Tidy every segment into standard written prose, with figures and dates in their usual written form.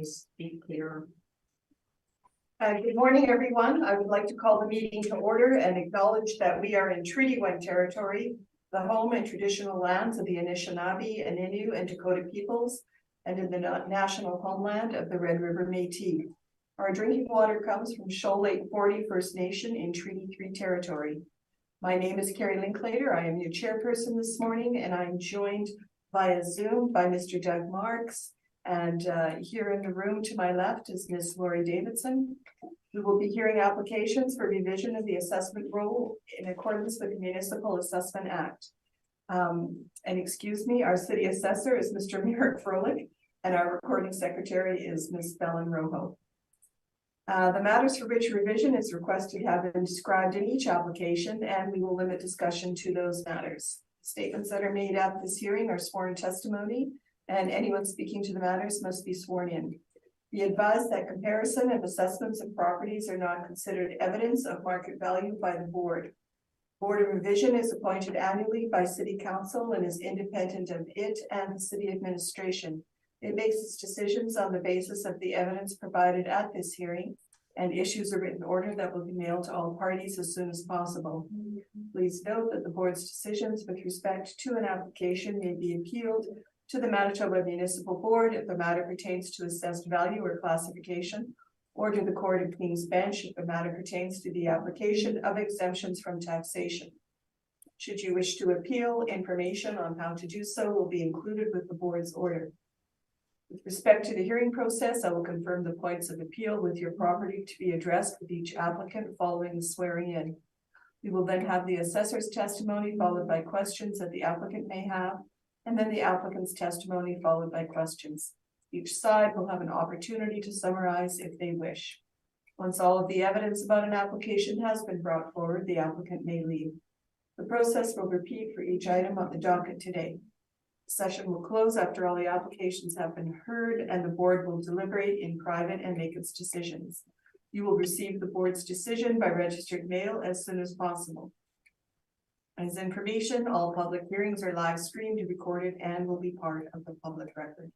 Speak clear. Good morning, everyone. I would like to call the meeting to order and acknowledge that we are in Treaty One territory, the home and traditional lands of the Anishinaabe, Innu, and Dakota peoples, and in the national homeland of the Red River Métis. Our drinking water comes from Shoal Lake 40 First Nation in Treaty 3 territory. My name is Carrie Linklater. I am your chairperson this morning, and I'm joined via Zoom by Mr. Doug Marks. And here in the room to my left is Ms. Lori Davidson. We will be hearing applications for revision of the assessment rule in accordance with the Municipal Assessment Act. And excuse me, our city assessor is Mr. Merrick Froelich, and our recording secretary is Ms. Belen Rojo. The matters for which revision is requested have been described in each application, and we will limit discussion to those matters. Statements that are made at this hearing are sworn testimony, and anyone speaking to the matters must be sworn in. Be advised that comparison of assessments of properties are not considered evidence of market value by the board. Board of Revision is appointed annually by City Council and is independent of it and the city administration. It makes its decisions on the basis of the evidence provided at this hearing and issues a written order that will be mailed to all parties as soon as possible. Please note that the board's decisions with respect to an application may be appealed to the Manitoba Municipal Board if the matter pertains to assessed value or classification, or to the Court of King's Bench if the matter pertains to the application of exemptions from taxation. Should you wish to appeal, information on how to do so will be included with the board's order. With respect to the hearing process, I will confirm the points of appeal with your property to be addressed with each applicant following the swearing in. We will then have the assessor's testimony followed by questions that the applicant may have, and then the applicant's testimony followed by questions. Each side will have an opportunity to summarize if they wish. Once all of the evidence about an application has been brought forward, the applicant may leave. The process will repeat for each item on the docket today. The session will close after all the applications have been heard, and the board will deliberate in private and make its decisions. You will receive the board's decision by registered mail as soon as possible. As information, all public hearings are live streamed, recorded, and will be part of the public record.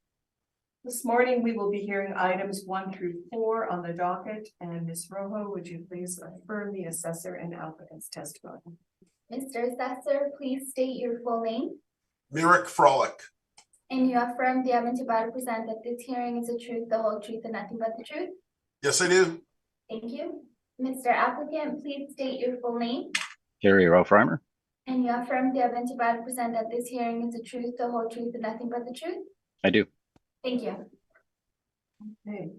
This morning, we will be hearing items 1 through 4 on the docket. And Ms. Rojo, would you please affirm the assessor and applicant's testimony? Mr. Assessor, please state your full name. Merrick Froelich. And you affirm the evidence about to present that this hearing is the truth, the whole truth, and nothing but the truth? Yes, I do. Thank you. Mr. Applicant, please state your full name. Gary Rofreimer. And you affirm the evidence about to present that this hearing is the truth, the whole truth, and nothing but the truth? I do. Thank you. Okay.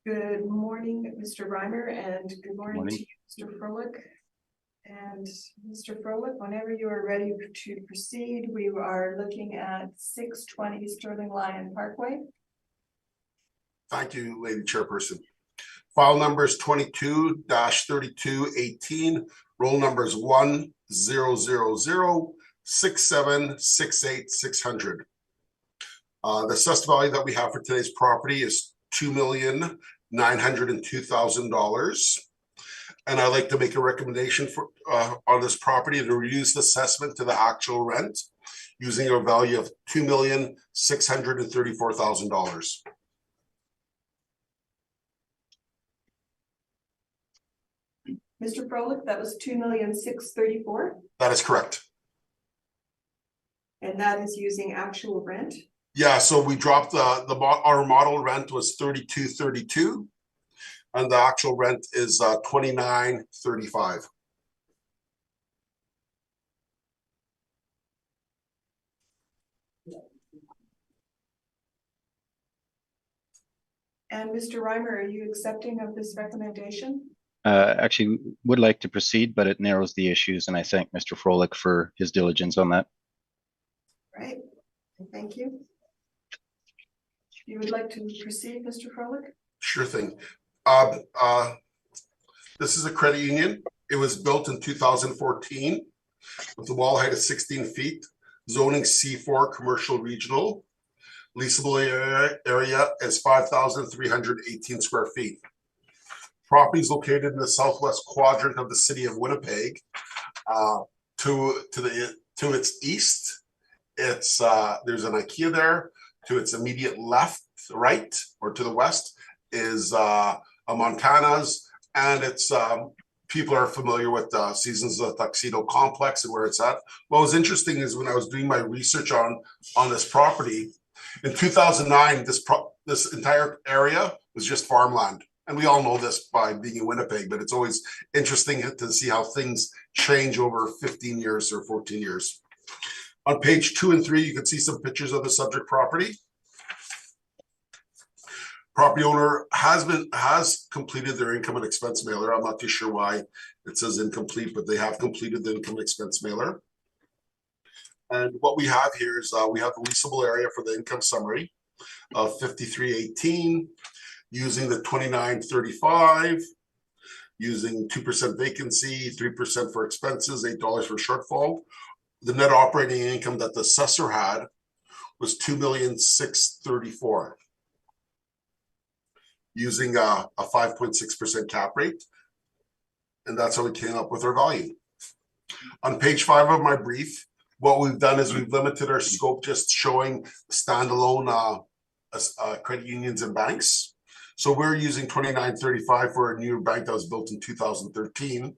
Good morning, Mr. Reimer, and good morning to you, Mr. Froelich. And Mr. Froelich, whenever you are ready to proceed, we are looking at 620 Sterling Lion Parkway. Thank you, Lady Chairperson. File number is 22-3218. Roll number is 1000-6768-600. The assessed value that we have for today's property is $2,902,000. And I'd like to make a recommendation for on this property to reduce the assessment to the actual rent using a value of $2,634,000. Mr. Froelich, that was $2,634,000. That is correct. And that is using actual rent. Yeah, so we dropped our model rent was $32.32, and the actual rent is $29.35. And Mr. Reimer, are you accepting of this recommendation? Actually, would like to proceed, but it narrows the issues, and I thank Mr. Froelich for his diligence on that. Right, thank you. You would like to proceed, Mr. Froelich? Sure thing. This is a credit union. It was built in 2014 with a wall height of 16 feet, zoning C4 commercial regional. Leasable area is 5,318 square feet. Property is located in the southwest quadrant of the city of Winnipeg. To its east, it's there's an IKEA there. To its immediate left right or to the west is a Montana's, and it's people are familiar with Seasons of the Tuxedo Complex and where it's at. What was interesting is when I was doing my research on this property in 2009, this entire area was just farmland. And we all know this by being in Winnipeg, but it's always interesting to see how things change over 15 years or 14 years. On page 2 and 3, you can see some pictures of the subject property. Property owner has completed their income and expense mailer. I'm not too sure why it says incomplete, but they have completed the income and expense mailer. And what we have here is we have the leasable area for the income summary of 5318, using the 2935, using 2% vacancy, 3% for expenses, $8 for shortfall. The net operating income that the assessor had was $2,634,000, using a 5.6% cap rate. And that's how we came up with our value. On page 5 of my brief, what we've done is we've limited our scope, just showing standalone credit unions and banks. So we're using 2935 for a new bank that was built in 2013.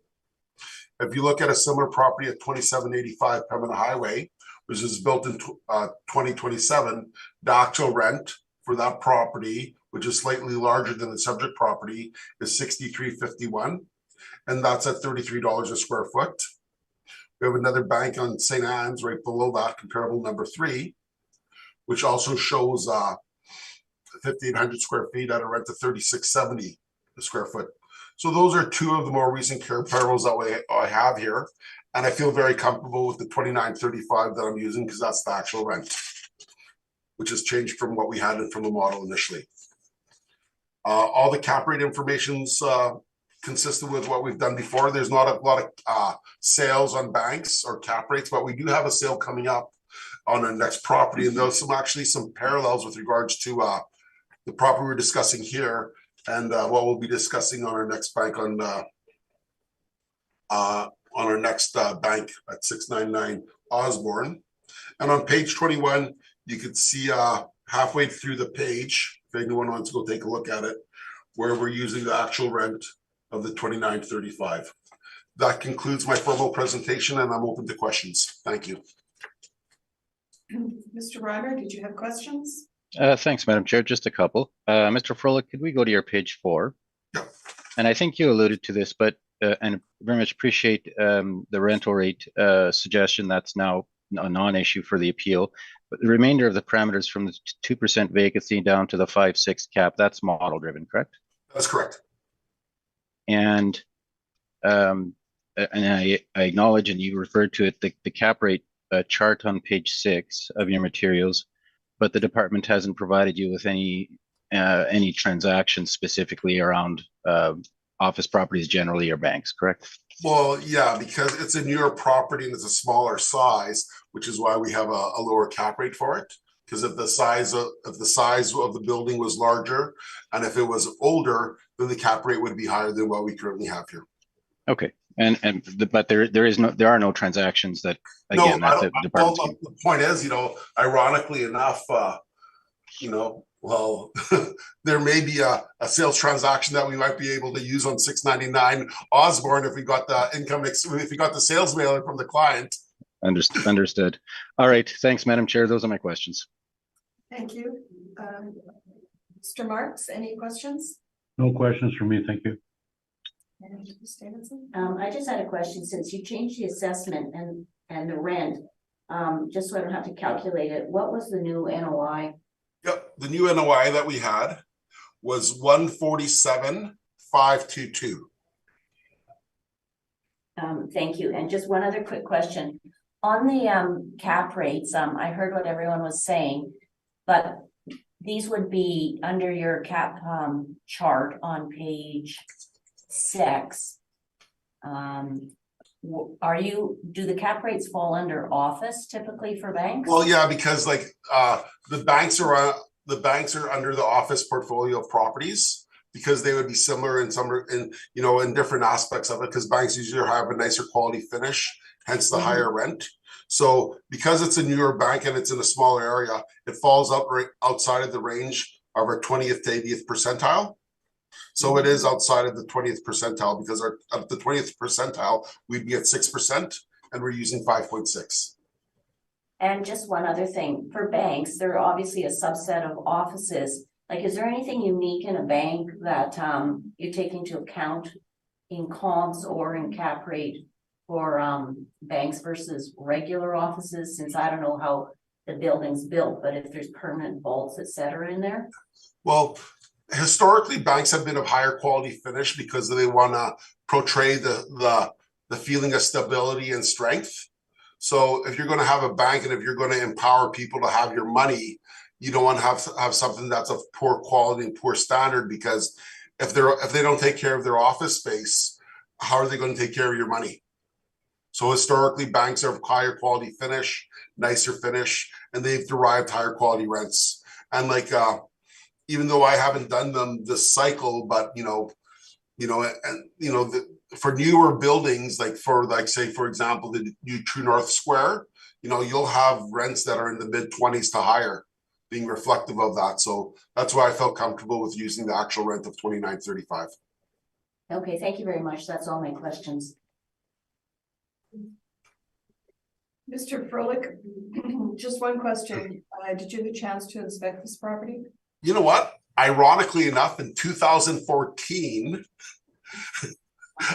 If you look at a similar property at 2785 Pembina Highway, which is built in 2027, the actual rent for that property, which is slightly larger than the subject property, is $63.51, and that's at $33 a square foot. We have another bank on St. Anne's right below that, comparable number 3, which also shows 1,500 square feet at a rent of $36.70 a square foot. So those are 2 of the more recent comparables that I have here, and I feel very comfortable with the 2935 that I'm using because that's the actual rent, which has changed from what we had from the model initially. All the cap rate information's consistent with what we've done before. There's not a lot of sales on banks or cap rates, but we do have a sale coming up on our next property, and there's some parallels with regards to the property we're discussing here and what we'll be discussing on our next bank on our next bank at 699 Osborne. And on page 21, you can see halfway through the page, if anyone wants to go take a look at it, where we're using the actual rent of the 2935. That concludes my formal presentation, and I'm open to questions. Thank you. Mr. Reimer, did you have questions? Thanks, Madam Chair. Just a couple. Mr. Froelich, could we go to your page 4? Yeah. And I think you alluded to this, but and very much appreciate the rental rate suggestion. That's now a non-issue for the appeal. But the remainder of the parameters from the 2% vacancy down to the 5.6 cap, that's model driven, correct? That's correct. And I acknowledge, and you referred to it, the cap rate chart on page 6 of your materials, but the department hasn't provided you with any transactions specifically around office properties generally or banks, correct? Well, yeah, because it's a newer property and it's a smaller size, which is why we have a lower cap rate for it. Because if the size of the building was larger, and if it was older, then the cap rate would be higher than what we currently have here. Okay, but there are no transactions that again no, that the department's well, the point is, ironically enough, well, there may be a sales transaction that we might be able to use on 699 Osborne if we got the sales mailer from the client. Understood. All right. Thanks, Madam Chair. Those are my questions. Thank you. Mr. Marks, any questions? No questions for me, thank you. And Ms. Davidson? I just had a question, since you changed the assessment and the rent, just so I don't have to calculate it, what was the new NOI? Yep, the new NOI that we had was 147,522. Thank you. And just one other quick question. On the cap rates, I heard what everyone was saying, but these would be under your cap chart on page 6. Do the cap rates fall under office typically for banks? Well, yeah, because the banks are under the office portfolio of properties, because they would be similar in in different aspects of it, because banks usually have a nicer quality finish, hence the higher rent. So because it's a newer bank and it's in a smaller area, it falls outside of the range of our 20th to 80th percentile. So it is outside of the 20th percentile because of the 20th percentile, we'd be at 6% and we're using 5.6. And just one other thing, for banks, they're obviously a subset of offices. Like, is there anything unique in a bank that you take into account in comps or in cap rate for banks versus regular offices? Since I don't know how the building's built, but if there's permanent vaults, et cetera, in there? Well, historically, banks have been of higher quality finish because they want to portray the feeling of stability and strength. So if you're going to have a bank and if you're going to empower people to have your money, you don't want to have something that's of poor quality and poor standard, because if they don't take care of their office space, how are they going to take care of your money? So historically, banks are of higher quality finish, nicer finish, and they've derived higher quality rents. And like even though I haven't done them this cycle, but for newer buildings, say for example the new True North Square, you'll have rents that are in the mid-20s to higher, being reflective of that. So that's why I felt comfortable with using the actual rent of $29.35. Okay, thank you very much. That's all my questions. Mr. Froelich, just one question. Did you have a chance to inspect this property? You know what? Ironically enough, in 2014,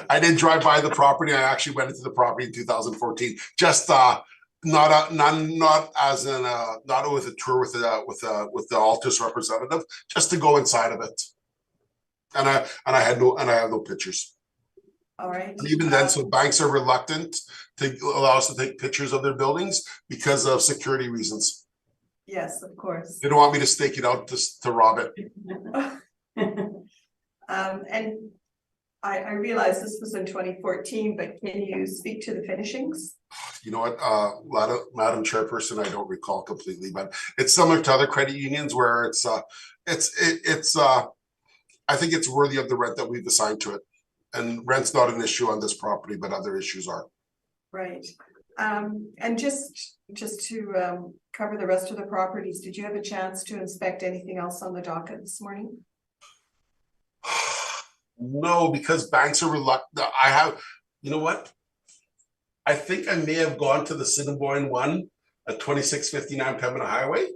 I didn't drive by the property. I actually went into the property in 2014. Just not as in not with a tour with the Altus representative, just to go inside of it. And I have no pictures. All right. And even then, so banks are reluctant to allow us to take pictures of their buildings because of security reasons. Yes, of course. They don't want me to stake it out to rob it. And I realize this was in 2014, but can you speak to the finishings? You know what, Madam Chairperson, I don't recall completely, but it's similar to other credit unions where I think it's worthy of the rent that we've assigned to it. And rent's not an issue on this property, but other issues are. Right. And just to cover the rest of the properties, did you have a chance to inspect anything else on the docket this morning? No, because banks are reluctant. You know what? I think I may have gone to the Assiniboine one at 2659 Pembina Highway.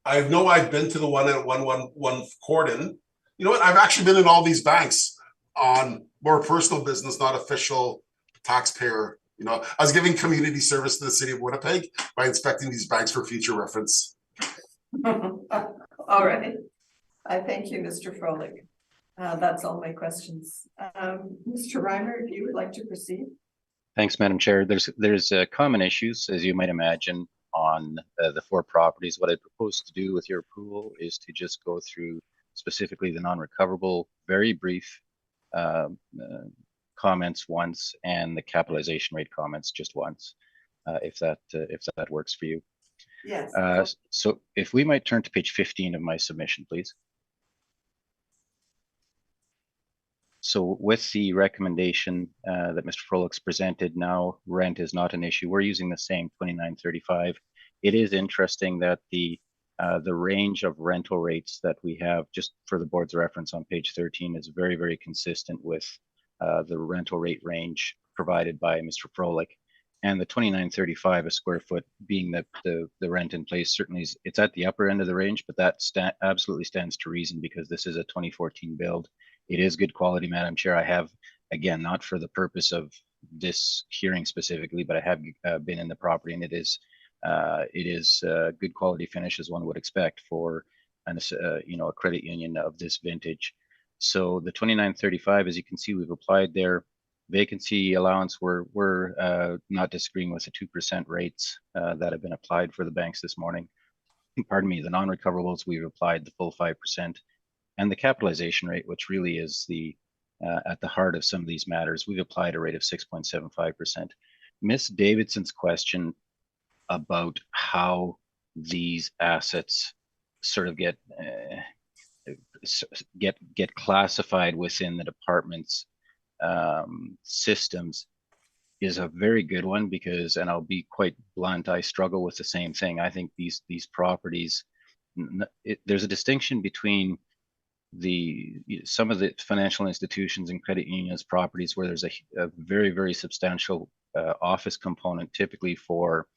I know I've been to the one at 111 Corden. You know what? I've actually been in all these banks on more personal business, not official taxpayer. I was giving community service to the city of Winnipeg by inspecting these banks for future reference. All right. I thank you, Mr. Froelich. That's all my questions. Mr. Reimer, if you would like to proceed. Thanks, Madam Chair. There's common issues, as you might imagine, on the four properties. What I propose to do with your approval is to just go through specifically the non-recoverable, very brief comments once, and the capitalization rate comments just once, if that works for you. Yes. So if we might turn to page 15 of my submission, please. So with the recommendation that Mr. Froelich's presented, now rent is not an issue. We're using the same $29.35. It is interesting that the range of rental rates that we have, just for the board's reference on page 13, is very, very consistent with the rental rate range provided by Mr. Froelich. And the $29.35 a square foot being the rent in place, certainly it's at the upper end of the range, but that absolutely stands to reason because this is a 2014 build. It is good quality, Madam Chair. I have, again, not for the purpose of this hearing specifically, but I have been in the property, and it is good quality finish as one would expect for a credit union of this vintage. So the $29.35, as you can see, we've applied their vacancy allowance. We're not disagreeing with the 2% rates that have been applied for the banks this morning. Pardon me, the non-recoverables, we've applied the full 5%. And the capitalization rate, which really is at the heart of some of these matters, we've applied a rate of 6.75%. Ms. Davidson's question about how these assets sort of get classified within the department's systems is a very good one because, and I'll be quite blunt, I struggle with the same thing. I think these properties there's a distinction between some of the financial institutions and credit unions properties where there's a very, very substantial office component, typically for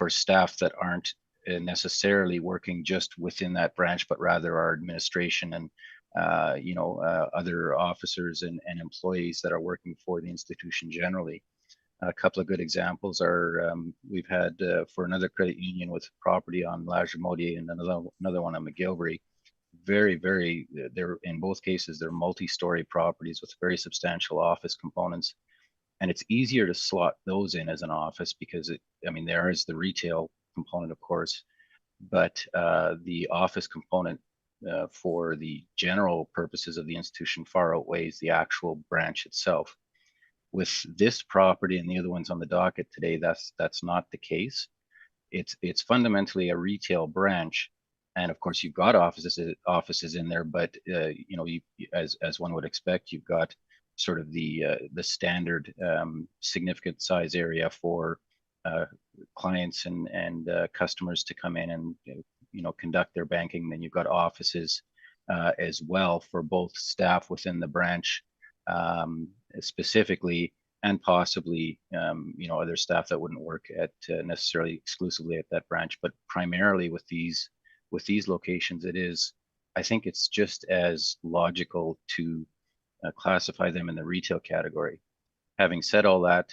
staff that aren't necessarily working just within that branch, but rather our administration and other officers and employees that are working for the institution generally. A couple of good examples are we've had for another credit union with property on La Jamodier and another one on McGilvery. They're in both cases, they're multi-story properties with very substantial office components. And it's easier to slot those in as an office because there is the retail component, of course, but the office component for the general purposes of the institution far outweighs the actual branch itself. With this property and the other ones on the docket today, that's not the case. It's fundamentally a retail branch. And of course, you've got offices in there, but as one would expect, you've got sort of the standard significant size area for clients and customers to come in and conduct their banking. Then you've got offices as well for both staff within the branch specifically, and possibly other staff that wouldn't work at necessarily exclusively at that branch, but primarily with these locations, I think it's just as logical to classify them in the retail category. Having said all that,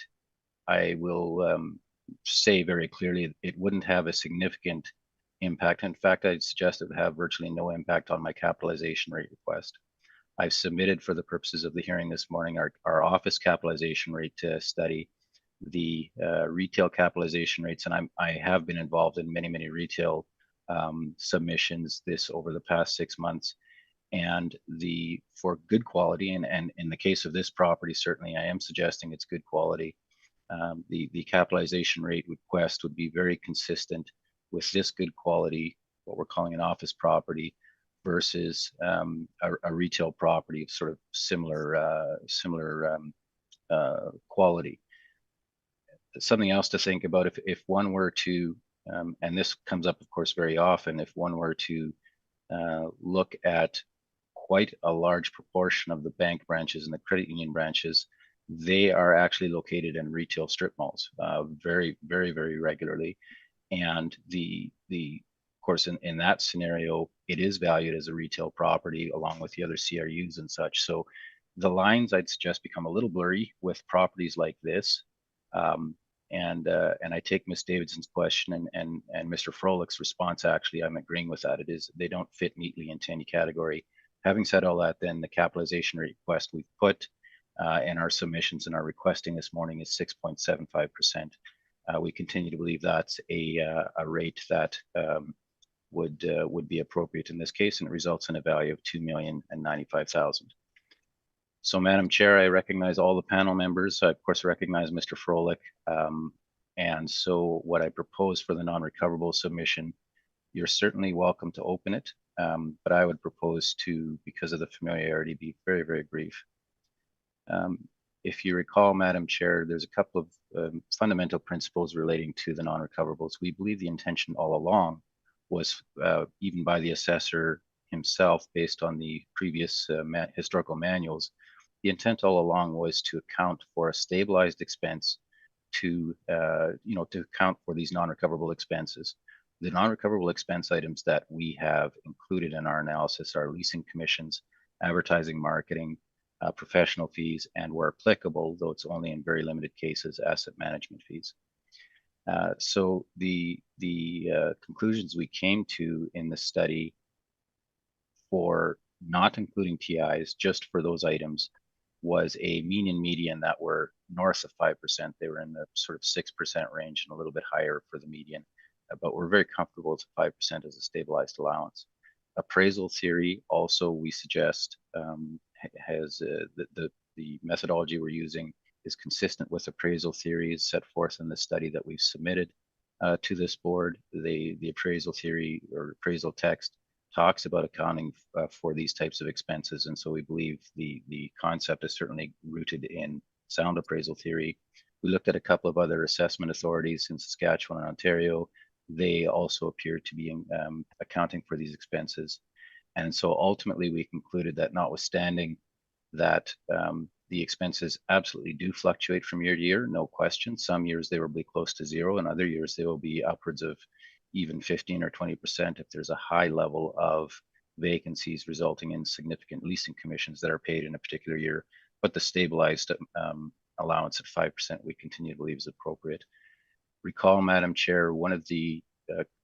I will say very clearly it wouldn't have a significant impact. In fact, I'd suggest it would have virtually no impact on my capitalization rate request. I've submitted for the purposes of the hearing this morning our office capitalization rate study, the retail capitalization rates, and I have been involved in many retail submissions over the past 6 months, and for good quality, and in the case of this property, certainly I am suggesting it's good quality. The capitalization rate request would be very consistent with this good quality, what we're calling an office property, versus a retail property of sort of similar quality. Something else to think about if one were to, and this comes up, of course, very often, if one were to look at quite a large proportion of the bank branches and the credit union branches, they are actually located in retail strip malls very regularly. And of course, in that scenario, it is valued as a retail property along with the other CRUs and such. So the lines, I'd suggest, become a little blurry with properties like this. And I take Ms. Davidson's question and Mr. Froelich's response. Actually, I'm agreeing with that. They don't fit neatly into any category. Having said all that, then the capitalization rate request we've put in our submissions and our requesting this morning is 6.75%. We continue to believe that's a rate that would be appropriate in this case, and it results in a value of $2,095,000. So, Madam Chair, I recognize all the panel members. I, of course, recognize Mr. Froelich. And so what I propose for the non-recoverable submission, you're certainly welcome to open it, but I would propose to, because of the familiarity, be very brief. If you recall, Madam Chair, there's a couple of fundamental principles relating to the non-recoverables. We believe the intention all along was, even by the assessor himself, based on the previous historical manuals, the intent all along was to account for a stabilized expense to account for these non-recoverable expenses. The non-recoverable expense items that we have included in our analysis are leasing commissions, advertising, marketing, professional fees, and where applicable, though it's only in very limited cases, asset management fees. So the conclusions we came to in the study for not including TIs, just for those items, was a mean and median that were north of 5%. They were in the sort of 6% range and a little bit higher for the median, but we're very comfortable with 5% as a stabilized allowance. Appraisal theory also, we suggest, has the methodology we're using is consistent with appraisal theories set forth in the study that we've submitted to this board. The appraisal theory or appraisal text talks about accounting for these types of expenses, and so we believe the concept is certainly rooted in sound appraisal theory. We looked at a couple of other assessment authorities in Saskatchewan and Ontario, they also appear to be accounting for these expenses. And so ultimately, we concluded that notwithstanding that the expenses absolutely do fluctuate from year to year, no question. Some years they will be close to zero, and other years they will be upwards of even 15 or 20% if there's a high level of vacancies resulting in significant leasing commissions that are paid in a particular year. But the stabilized allowance at 5% we continue to believe is appropriate. Recall, Madam Chair, one of the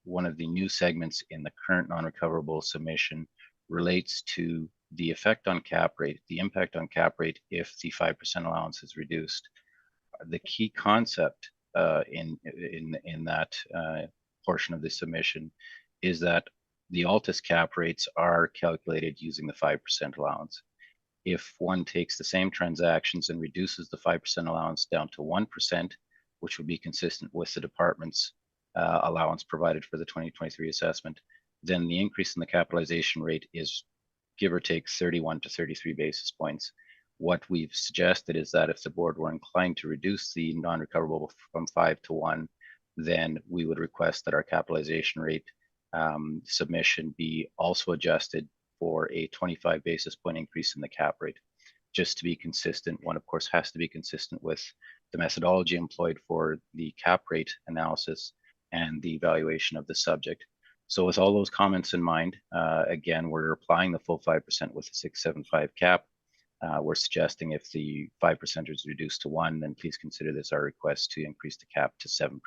new segments in the current non-recoverable submission relates to the effect on cap rate, the impact on cap rate if the 5% allowance is reduced. The key concept in that portion of the submission is that the Altus cap rates are calculated using the 5% allowance. If one takes the same transactions and reduces the 5% allowance down to 1%, which would be consistent with the department's allowance provided for the 2023 assessment, then the increase in the capitalization rate is give or take 31 to 33 basis points. What we've suggested is that if the board were inclined to reduce the non-recoverable from 5 to 1, then we would request that our capitalization rate submission be also adjusted for a 25 basis point increase in the cap rate. Just to be consistent, one of course has to be consistent with the methodology employed for the cap rate analysis and the evaluation of the subject. So with all those comments in mind, again, we're applying the full 5% with the 675 cap. We're suggesting if the 5% is reduced to 1, then please consider this our request to increase the cap to 7%.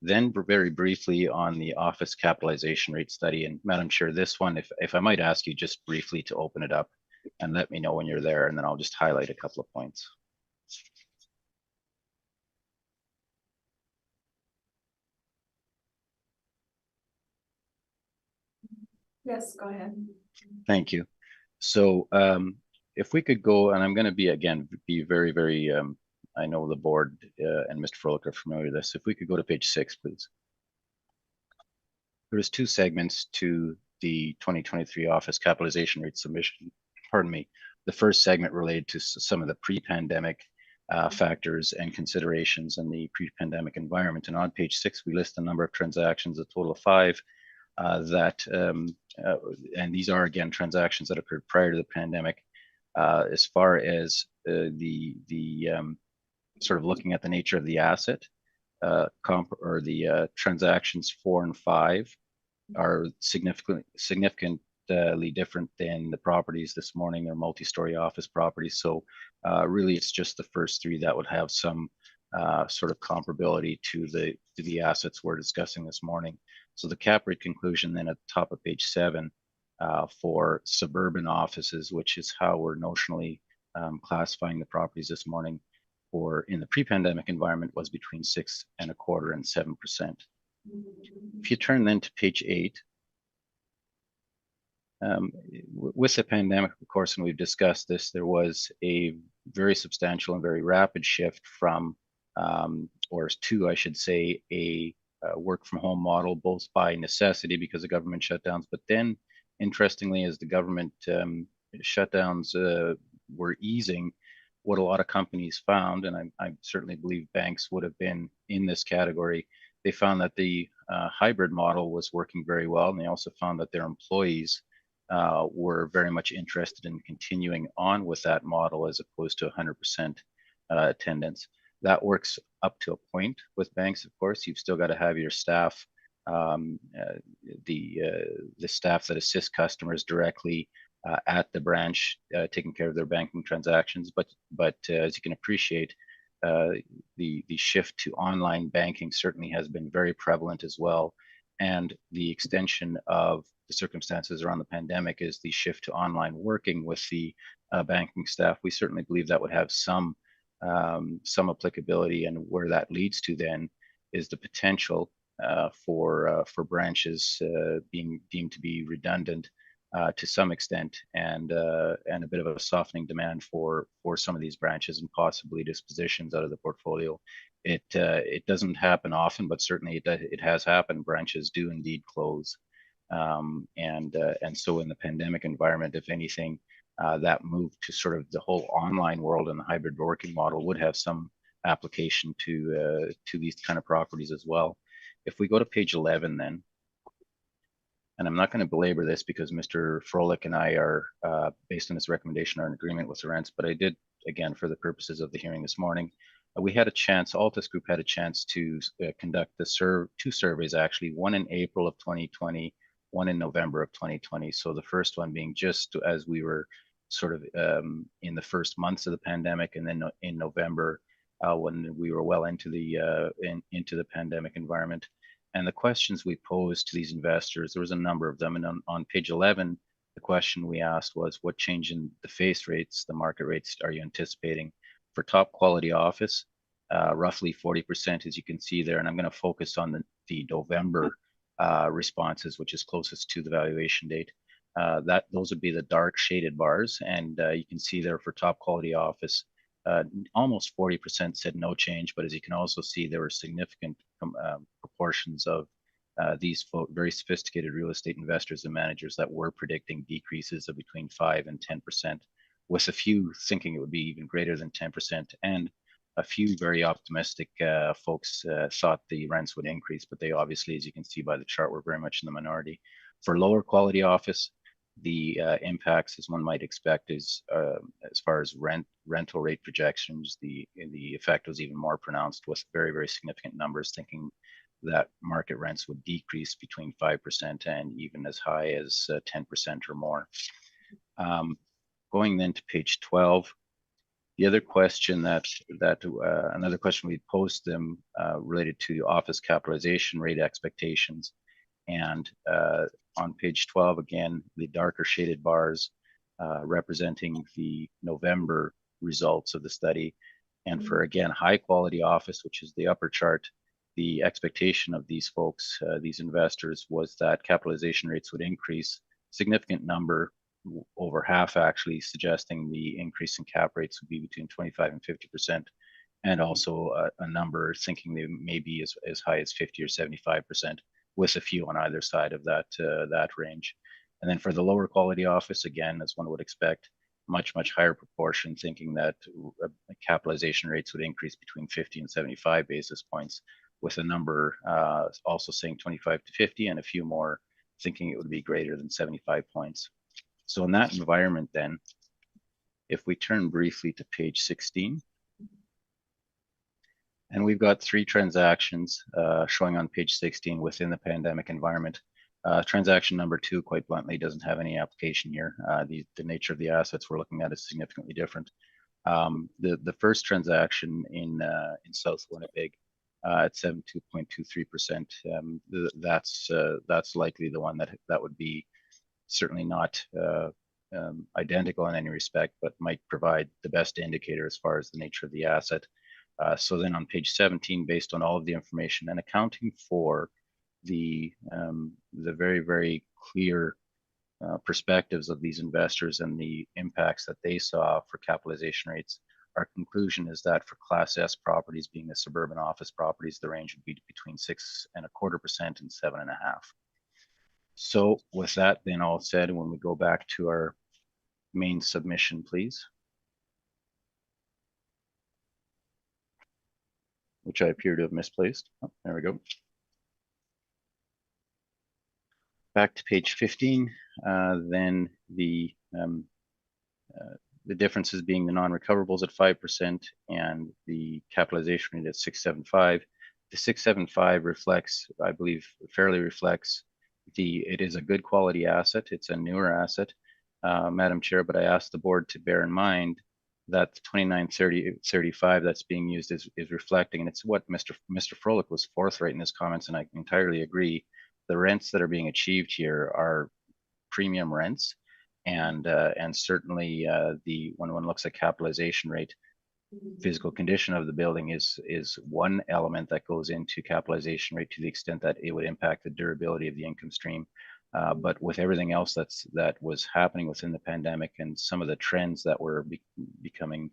Then very briefly on the office capitalization rate study, and Madam Chair, this one, if I might ask you just briefly to open it up and let me know when you're there, and then I'll just highlight a couple of points. Yes, go ahead. Thank you. So if we could go, and I'm going to be very, very, I know the board and Mr. Froelich are familiar with this. If we could go to page 6, please. There was 2 segments to the 2023 office capitalization rate submission. Pardon me. The first segment related to some of the pre-pandemic factors and considerations in the pre-pandemic environment. And on page 6, we list a number of transactions, a total of 5, and these are again transactions that occurred prior to the pandemic. As far as the sort of looking at the nature of the asset, the transactions 4 and 5 are significantly different than the properties this morning. They're multi-story office properties, so really it's just the first 3 that would have some sort of comparability to the assets we're discussing this morning. So the cap rate conclusion then at the top of page 7 for suburban offices, which is how we're notionally classifying the properties this morning, or in the pre-pandemic environment, was between 6.25% and 7%. If you turn then to page 8, with the pandemic, of course, and we've discussed this, there was a very substantial and very rapid shift from, or to, I should say, a work from home model, both by necessity because of government shutdowns, but then interestingly, as the government shutdowns were easing, what a lot of companies found, and I certainly believe banks would have been in this category, they found that the hybrid model was working very well, and they also found that their employees were very much interested in continuing on with that model as opposed to 100% attendance. That works up to a point with banks, of course. You've still got to have your staff, the staff that assist customers directly at the branch, taking care of their banking transactions. But as you can appreciate, the shift to online banking certainly has been very prevalent as well. And the extension of the circumstances around the pandemic is the shift to online working with the banking staff. We certainly believe that would have some applicability, and where that leads to then is the potential for branches being deemed to be redundant to some extent, and a bit of a softening demand for some of these branches and possibly dispositions out of the portfolio. It doesn't happen often, but certainly it has happened. Branches do indeed close, and so in the pandemic environment, if anything, that move to sort of the whole online world and the hybrid working model would have some application to these kind of properties as well. If we go to page 11 then, and I'm not going to belabor this because Mr. Froelich and I are, based on this recommendation, are in agreement with the rents, but I did, again, for the purposes of the hearing this morning, we had a chance, Altus Group had a chance to conduct two surveys actually, one in April of 2020, one in November of 2020. So the first one being just as we were sort of in the first months of the pandemic, and then in November when we were well into the pandemic environment. And the questions we posed to these investors, there was a number of them. And on page 11, the question we asked was, what change in the face rates, the market rates, are you anticipating for top quality office? Roughly 40%, as you can see there. And I'm going to focus on the November responses, which is closest to the valuation date. Those would be the dark shaded bars. And you can see there for top quality office, almost 40% said no change, but as you can also see, there were significant proportions of these very sophisticated real estate investors and managers that were predicting decreases of between 5 and 10%, with a few thinking it would be even greater than 10%, and a few very optimistic folks thought the rents would increase, but they obviously, as you can see by the chart, were very much in the minority. For lower quality office, the impacts, as one might expect, is as far as rental rate projections, the effect was even more pronounced, with very, very significant numbers thinking that market rents would decrease between 5% and even as high as 10% or more. Going then to page 12, the other question another question we posed them related to office capitalization rate expectations. And on page 12, again, the darker shaded bars representing the November results of the study. And for, again, high quality office, which is the upper chart, the expectation of these folks, these investors, was that capitalization rates would increase. Significant number, over half actually, suggesting the increase in cap rates would be between 25 and 50%. And also a number thinking they may be as high as 50 or 75%. With a few on either side of that range. And then for the lower quality office, again, as one would expect, much higher proportion thinking that capitalization rates would increase between 50 and 75 basis points, with a number also saying 25 to 50, and a few more thinking it would be greater than 75 points. So in that environment then, if we turn briefly to page 16, and we've got 3 transactions showing on page 16 within the pandemic environment. Transaction number 2, quite bluntly, doesn't have any application here. The nature of the assets we're looking at is significantly different. The first transaction in South Winnipeg at 72.23%, that's likely the one that would be certainly not identical in any respect, but might provide the best indicator as far as the nature of the asset. So then on page 17, based on all of the information and accounting for the very, very clear perspectives of these investors and the impacts that they saw for capitalization rates, our conclusion is that for Class S properties, being the suburban office properties, the range would be between 6.25% and 7.5%. So with that then all said, when we go back to our main submission, please. Which I appear to have misplaced. Oh, there we go. Back to page 15, then the differences being the non-recoverables at 5% and the capitalization rate at 6.75. The 6.75 reflects, I believe, fairly reflects it is a good quality asset. It's a newer asset, Madam Chair, but I asked the board to bear in mind that the 29.35 that's being used is reflecting, and it's what Mr. Froelich was forthright in his comments, and I entirely agree. The rents that are being achieved here are premium rents, and certainly when one looks at capitalization rate, physical condition of the building is one element that goes into capitalization rate to the extent that it would impact the durability of the income stream. But with everything else that was happening within the pandemic and some of the trends that were becoming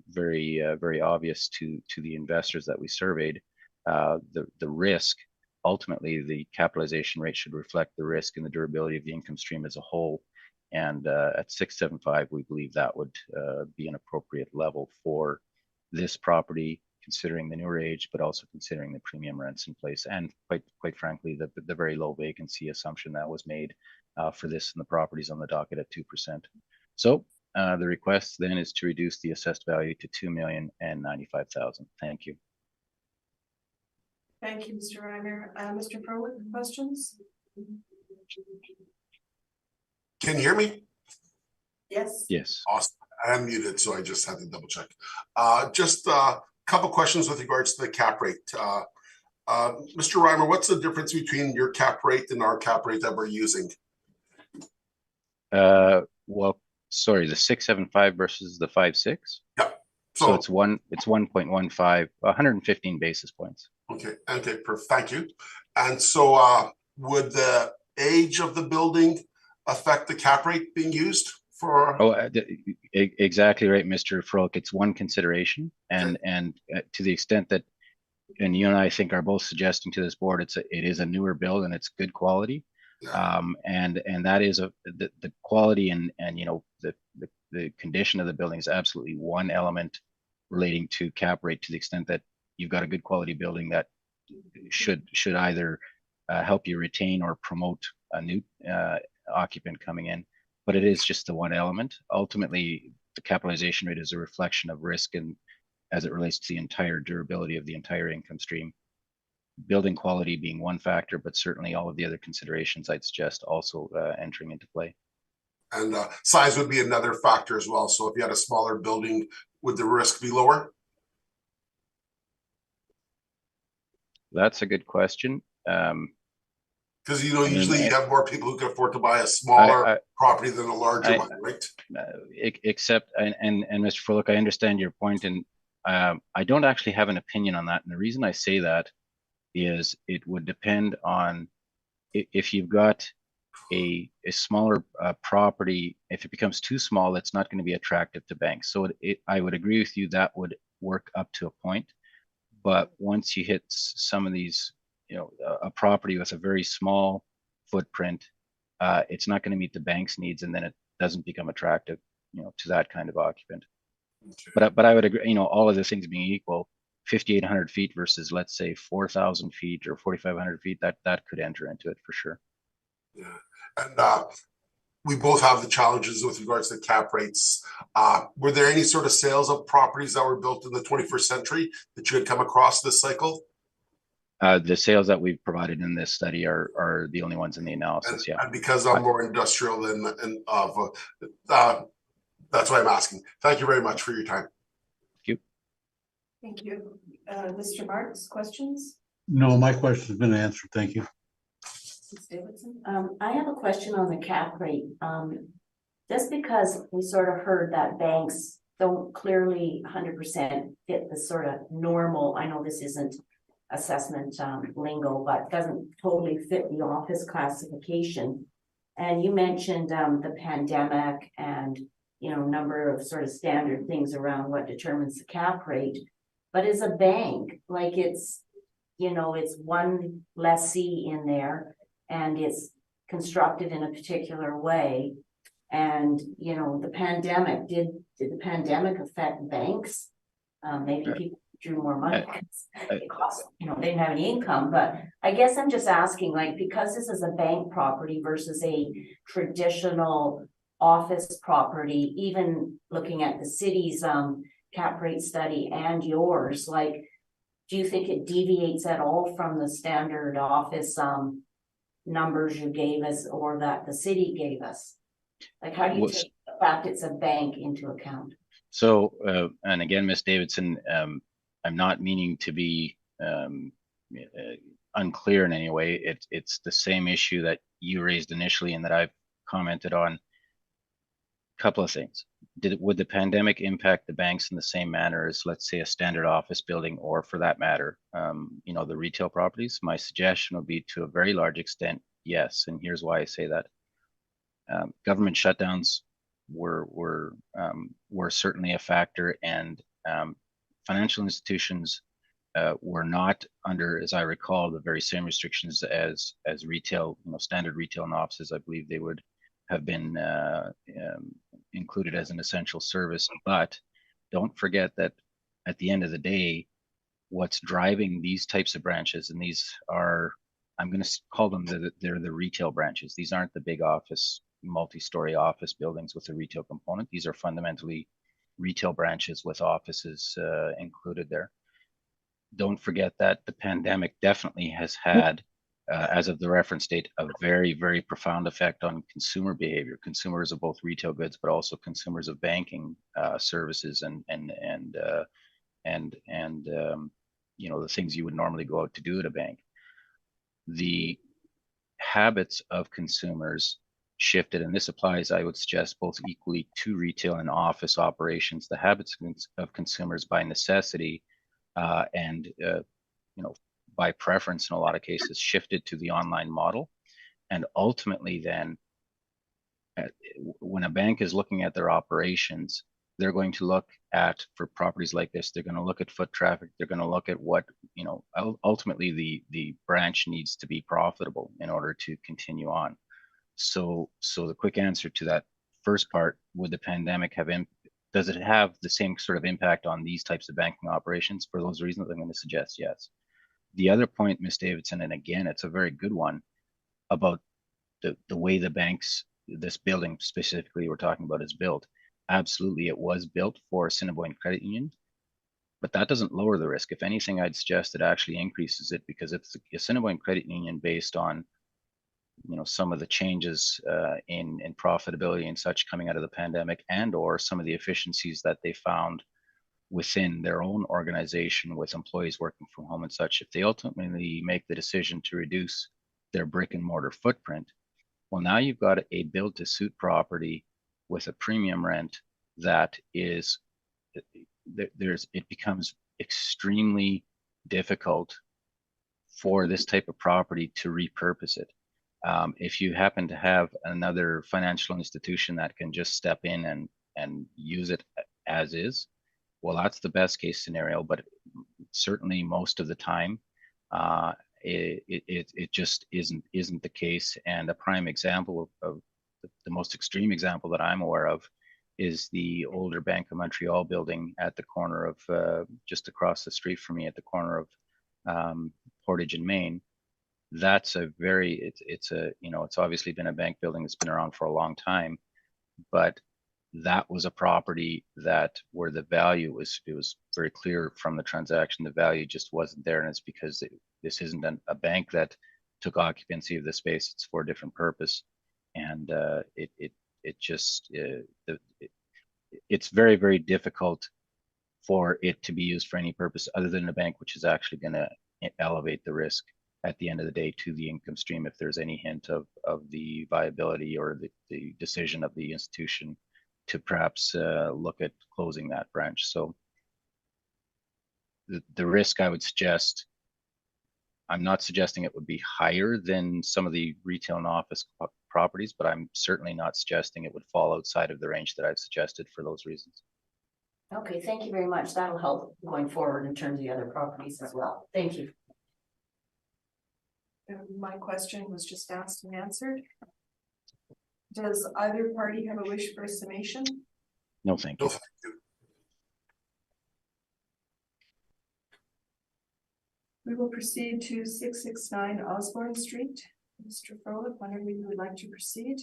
very obvious to the investors that we surveyed, the risk, ultimately the capitalization rate should reflect the risk and the durability of the income stream as a whole. And at 6.75, we believe that would be an appropriate level for this property, considering the newer age, but also considering the premium rents in place, and quite frankly, the very low vacancy assumption that was made for this and the properties on the docket at 2%. So the request then is to reduce the assessed value to $2,095,000. Thank you. Thank you, Mr. Reimer. Mr. Froelich, questions? Can you hear me? Yes. Yes. Awesome. I am muted, so I just had to double check. Just a couple questions with regards to the cap rate. Mr. Reimer, what's the difference between your cap rate and our cap rate that we're using? Well, sorry, the 675 versus the 56. Yeah. So it's 1.15, 115 basis points. Okay, perfect. Thank you. And so would the age of the building affect the cap rate being used for? Oh, exactly right, Mr. Froelich. It's one consideration, and to the extent that, and you and I think are both suggesting to this board, it is a newer build and it's good quality. Yeah. And that is the quality and you know the condition of the building is absolutely one element relating to cap rate, to the extent that you've got a good quality building that should either help you retain or promote a new occupant coming in. But it is just the one element. Ultimately, the capitalization rate is a reflection of risk, and as it relates to the entire durability of the entire income stream. Building quality being one factor, but certainly all of the other considerations I'd suggest also entering into play. And size would be another factor as well. So if you had a smaller building, would the risk be lower? That's a good question. Because usually you have more people who can afford to buy a smaller property than a larger one, right? Except, and Mr. Froelich, I understand your point, and I don't actually have an opinion on that. And the reason I say that is it would depend on if you've got a smaller property. If it becomes too small, it's not going to be attractive to banks. So I would agree with you, that would work up to a point. But once you hit some of these, you know, a property with a very small footprint, it's not going to meet the bank's needs, and then it doesn't become attractive, you know, to that kind of occupant. Okay. But I would agree, you know, all of the things being equal, 5,800 feet versus, let's say, 4,000 feet or 4,500 feet, that could enter into it for sure. Yeah, and we both have the challenges with regards to cap rates. Were there any sort of sales of properties that were built in the 21st century that you had come across this cycle? The sales that we've provided in this study are the only ones in the analysis. And because I'm more industrial than that's why I'm asking. Thank you very much for your time. Thank you. Thank you. Mr. Marks, questions? No, my question's been answered. Thank you. Ms. Davidson? I have a question on the cap rate. Just because we sort of heard that banks don't clearly 100% fit the sort of normal, I know this isn't assessment lingo, but doesn't totally fit the office classification. And you mentioned the pandemic and, you know, number of sort of standard things around what determines the cap rate. But as a bank, like it's, you know, it's one lessee in there and it's constructed in a particular way. And, you know, the pandemic, did the pandemic affect banks? Maybe people drew more money because it cost, you know, they didn't have any income. But I guess I'm just asking, like, because this is a bank property versus a traditional office property, even looking at the city's cap rate study and yours, like, do you think it deviates at all from the standard office numbers you gave us or that the city gave us? Like, how do you take the fact it's a bank into account? So, and again, Ms. Davidson, I'm not meaning to be unclear in any way. It's the same issue that you raised initially and that I've commented on. A couple of things. Would the pandemic impact the banks in the same manner as, let's say, a standard office building, or for that matter, you know, the retail properties? My suggestion would be, to a very large extent, yes. And here's why I say that. Government shutdowns were certainly a factor, and financial institutions were not under, as I recall, the very same restrictions as retail, you know, standard retail and offices. I believe they would have been included as an essential service. But don't forget that at the end of the day, what's driving these types of branches, and these are, I'm going to call them, they're the retail branches. These aren't the big office, multi-story office buildings with a retail component. These are fundamentally retail branches with offices included there. Don't forget that the pandemic definitely has had, as of the reference date, a very, very profound effect on consumer behavior. Consumers of both retail goods, but also consumers of banking services and you know, the things you would normally go out to do at a bank. The habits of consumers shifted, and this applies, I would suggest, both equally to retail and office operations. The habits of consumers by necessity and you know, by preference in a lot of cases shifted to the online model. And ultimately then, when a bank is looking at their operations, they're going to look at, for properties like this, they're going to look at foot traffic. They're going to look at what, you know, ultimately the branch needs to be profitable in order to continue on. So the quick answer to that first part, would the pandemic have, does it have the same sort of impact on these types of banking operations? For those reasons, I'm going to suggest yes. The other point, Ms. Davidson, and again, it's a very good one, about the way the banks, this building specifically we're talking about, is built. Absolutely, it was built for Assiniboine Credit Union, but that doesn't lower the risk. If anything, I'd suggest it actually increases it, because if the Assiniboine Credit Union, based on, you know, some of the changes in profitability and such coming out of the pandemic, and or some of the efficiencies that they found within their own organization with employees working from home and such, if they ultimately make the decision to reduce their brick and mortar footprint, well, now you've got a build to suit property with a premium rent that is, it becomes extremely difficult for this type of property to repurpose it. If you happen to have another financial institution that can just step in and use it as is, well, that's the best case scenario, but certainly most of the time, it just isn't the case. And a prime example of the most extreme example that I'm aware of is the older Bank of Montreal building at the corner of, just across the street from me, at the corner of Portage and Main. That's a very, it's a, you know, it's obviously been a bank building that's been around for a long time, but that was a property that where the value was, it was very clear from the transaction, the value just wasn't there. And it's because this isn't a bank that took occupancy of the space. It's for a different purpose. And it's very, very difficult for it to be used for any purpose other than a bank, which is actually going to elevate the risk at the end of the day to the income stream, if there's any hint of the viability or the decision of the institution to perhaps look at closing that branch. So the risk, I would suggest, I'm not suggesting it would be higher than some of the retail and office properties, but I'm certainly not suggesting it would fall outside of the range that I've suggested for those reasons. Okay, thank you very much. That'll help going forward in terms of the other properties as well. Thank you. My question was just asked and answered. Does either party have a wish for a summation? No, thank you. No, thank you. We will proceed to 669 Osborne Street. Mr. Froelich, whenever you would like to proceed.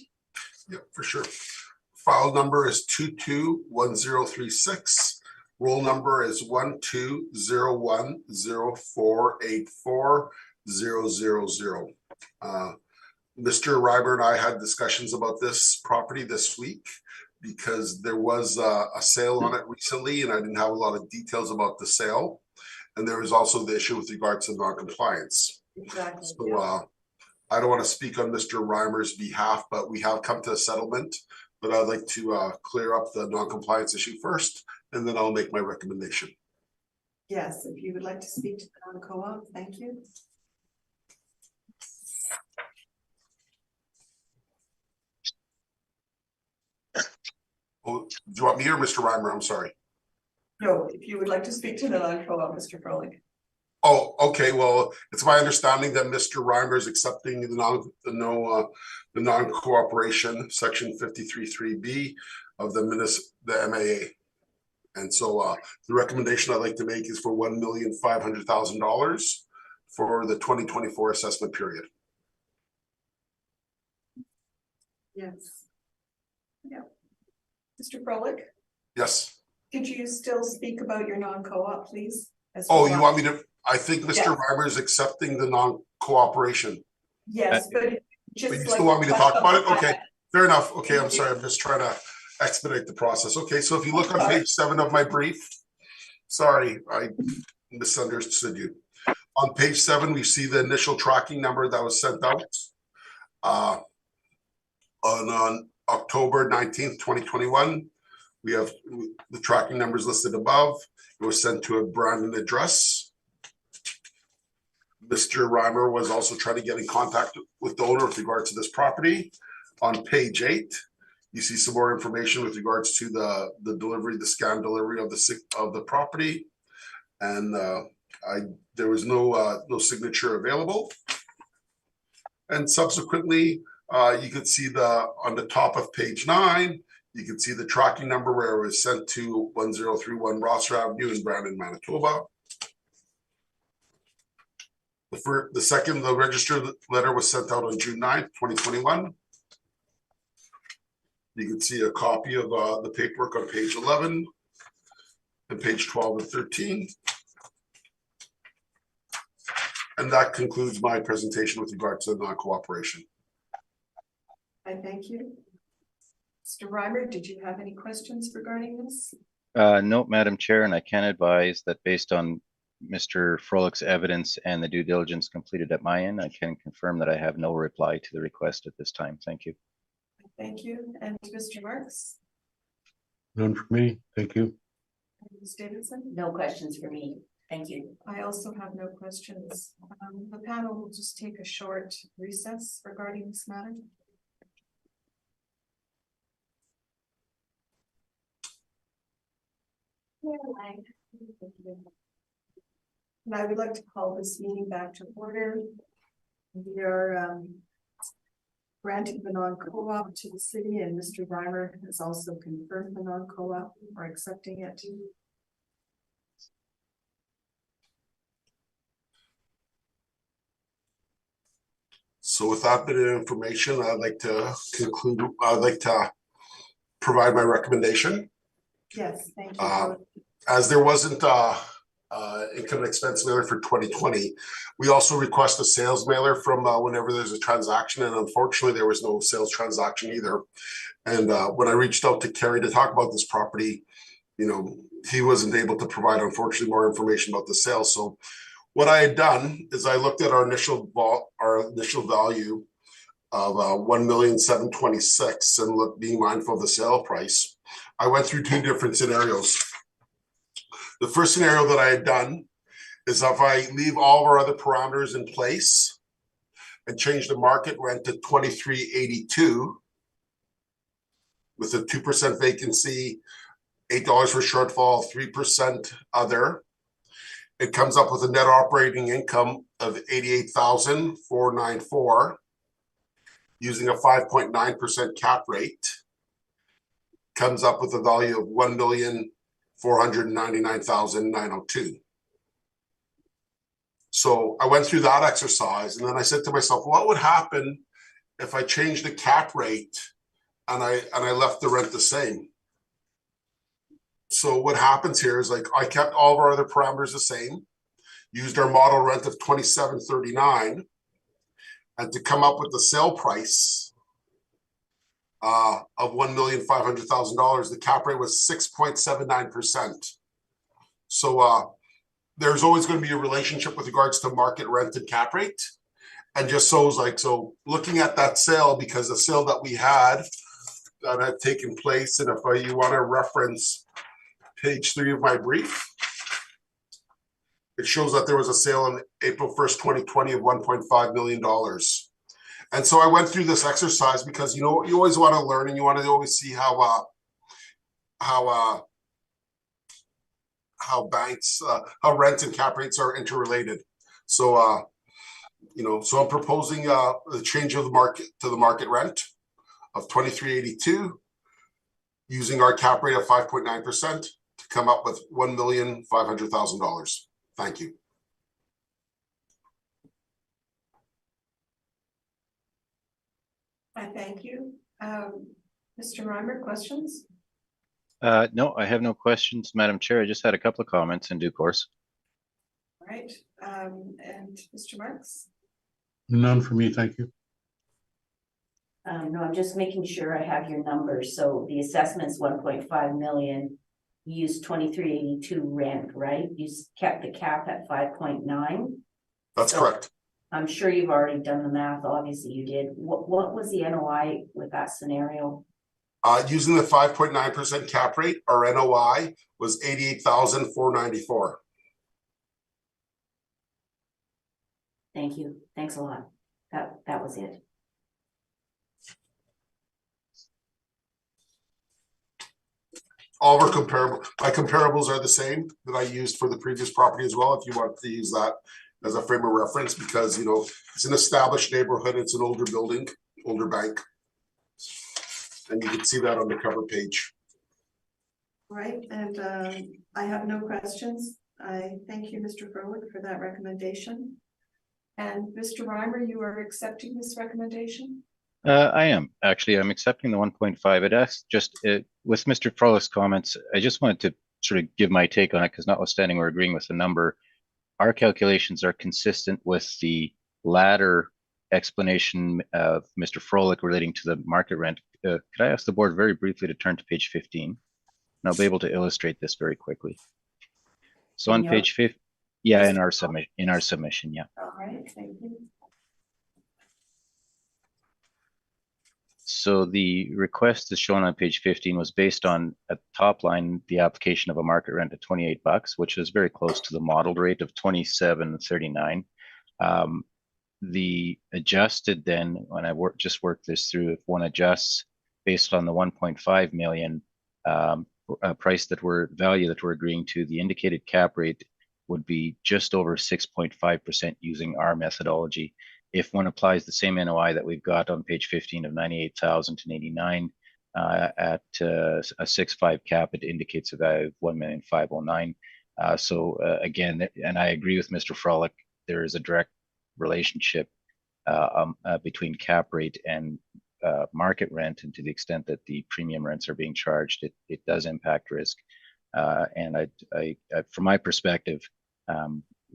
Yeah, for sure. File number is 221036. Roll number is 1201048400. Mr. Reiber and I had discussions about this property this week because there was a sale on it recently, and I didn't have a lot of details about the sale. And there was also the issue with regards to non-compliance. Exactly. So I don't want to speak on Mr. Reimer's behalf, but we have come to a settlement. But I'd like to clear up the non-compliance issue first, and then I'll make my recommendation. Yes, if you would like to speak to the non-co-op, thank you. Oh, do you want me or Mr. Reimer? I'm sorry. No, if you would like to speak to the non-co-op, Mr. Froelich. Oh, okay. Well, it's my understanding that Mr. Reimer is accepting the non-cooperation section 53(3)(b) of the MAA. And so the recommendation I'd like to make is for $1,500,000 for the 2024 assessment period. Yes. Yeah. Mr. Froelich, Yes. could you still speak about your non-co-op, please? Oh, you want me to? I think Mr. Yeah. Reimer is accepting the non-cooperation. Yes, but just But you like still want me to talk about it? touch on- Okay, fair enough. Okay, I'm sorry. I'm just trying to expedite the process. Okay, so if you look on page 7 of my brief, sorry, I misunderstood you. On page 7, we see the initial tracking number that was sent out on October 19th, 2021. We have the tracking numbers listed above. It was sent to a Brandon address. Mr. Reimer was also trying to get in contact with the owner with regards to this property. On page 8, you see some more information with regards to the delivery, the scan delivery of the property, and there was no signature available. And subsequently, you could see on the top of page 9, you can see the tracking number where it was sent to 1031 Rosser Avenue in Brandon, Manitoba. The registered letter was sent out on June 9th, 2021. You can see a copy of the paperwork on page 11 and page 12 and 13. And that concludes my presentation with regard to non-cooperation. I thank you. Mr. Reimer, did you have any questions regarding this? No, Madam Chair, and I can advise that based on Mr. Froelich's evidence and the due diligence completed at my end, I can confirm that I have no reply to the request at this time. Thank you. Thank you. And Mr. Marks? None for me. Thank you. Ms. Davidson? No questions for me. Thank you. I also have no questions. The panel will just take a short recess regarding this matter. And I would like to call this meeting back to order. We are granting the non-co-op to the city, and Mr. Reimer has also confirmed the non-co-op or accepting it. So with that bit of information, I'd like to conclude. I'd like to provide my recommendation. Yes, thank you. As there wasn't income and expense mailer for 2020, we also request a sales mailer from whenever there's a transaction, and unfortunately there was no sales transaction either. And when I reached out to Kerry to talk about this property, you know, he wasn't able to provide, unfortunately, more information about the sale. So what I had done is I looked at our initial value of $1,726,000, and look, being mindful of the sale price, I went through 2 different scenarios. The first scenario that I had done is if I leave all of our other parameters in place and change the market rent to $23.82 with a 2% vacancy, $8 for shortfall, 3% other, it comes up with a net operating income of $88,494 using a 5.9% cap rate. Comes up with a value of $1,499,902. So I went through that exercise, and then I said to myself, what would happen if I changed the cap rate and I left the rent the same? So what happens here is, like, I kept all of our other parameters the same, used our model rent of $27.39, and to come up with the sale price of $1,500,000, the cap rate was 6.79%. So there's always going to be a relationship with regards to market rent and cap rate. And just so looking at that sale, because the sale that we had that had taken place, and if you want to reference page 3 of my brief, it shows that there was a sale on April 1st, 2020 of $1.5 million. And so I went through this exercise because, you know, you always want to learn, and you want to always see how banks, how rent and cap rates are interrelated. So, you know, so I'm proposing the change of the market to the market rent of $23.82 using our cap rate of 5.9% to come up with $1,500,000. Thank you. I thank you. Mr. Reimer, questions? No, I have no questions, Madam Chair. I just had a couple of comments in due course. All right, and Mr. Marks? None for me, thank you. No, I'm just making sure I have your numbers. So the assessment's 1.5 million. You used 2382 rent, right? You kept the cap at 5.9. That's correct. I'm sure you've already done the math. Obviously you did. What was the NOI with that scenario? Using the 5.9% cap rate, our NOI was 88,494. Thank you. Thanks a lot. That was it. All of our my comparables are the same that I used for the previous property as well, if you want to use that as a frame of reference, because, you know, it's an established neighborhood, it's an older building, older bank. And you can see that on the cover page. All right, and I have no questions. I thank you, Mr. Froelich, for that recommendation. And Mr. Reimer, you are accepting this recommendation? I am actually. I'm accepting the 1.5. It asks just with Mr. Froehlich's comments. I just wanted to sort of give my take on it because, notwithstanding we're agreeing with the number, our calculations are consistent with the latter explanation of Mr. Froelich relating to the market rent. Could I ask the board very briefly to turn to page 15? And I'll be able to illustrate this very quickly. So on page 15, yeah, in our submission, yeah. All right, thank you. So the request is shown on page 15 was based on, at the top line, the application of a market rent of $28, which is very close to the modeled rate of $27.39. The adjusted then, when I just worked this through, if one adjusts based on the 1.5 million price value that we're agreeing to, the indicated cap rate would be just over 6.5% using our methodology. If one applies the same NOI that we've got on page 15 of 98,089 at a 6.5 cap, it indicates a value of 1,509,000. So again, and I agree with Mr. Froelich, there is a direct relationship between cap rate and market rent, and to the extent that the premium rents are being charged, it does impact risk. And I from my perspective,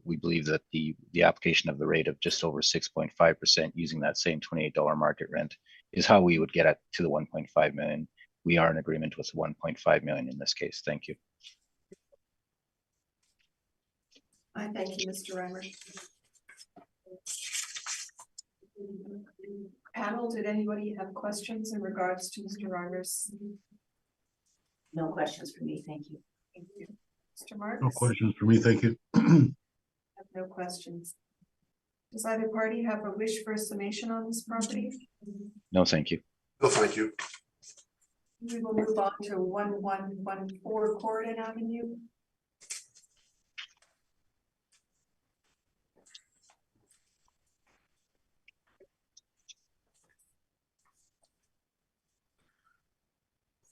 we believe that the application of the rate of just over 6.5% using that same $28 market rent is how we would get to the 1.5 million. We are in agreement with 1.5 million in this case. Thank you. I thank you, Mr. Reimer. Panel, did anybody have questions in regards to Mr. Reimer's? No questions for me. Thank you. Thank you. Mr. Marks? No questions for me, thank you. Have no questions. Does either party have a wish for a summation on this property? No, thank you. No, thank you. We will move on to 1114 Corridon Avenue.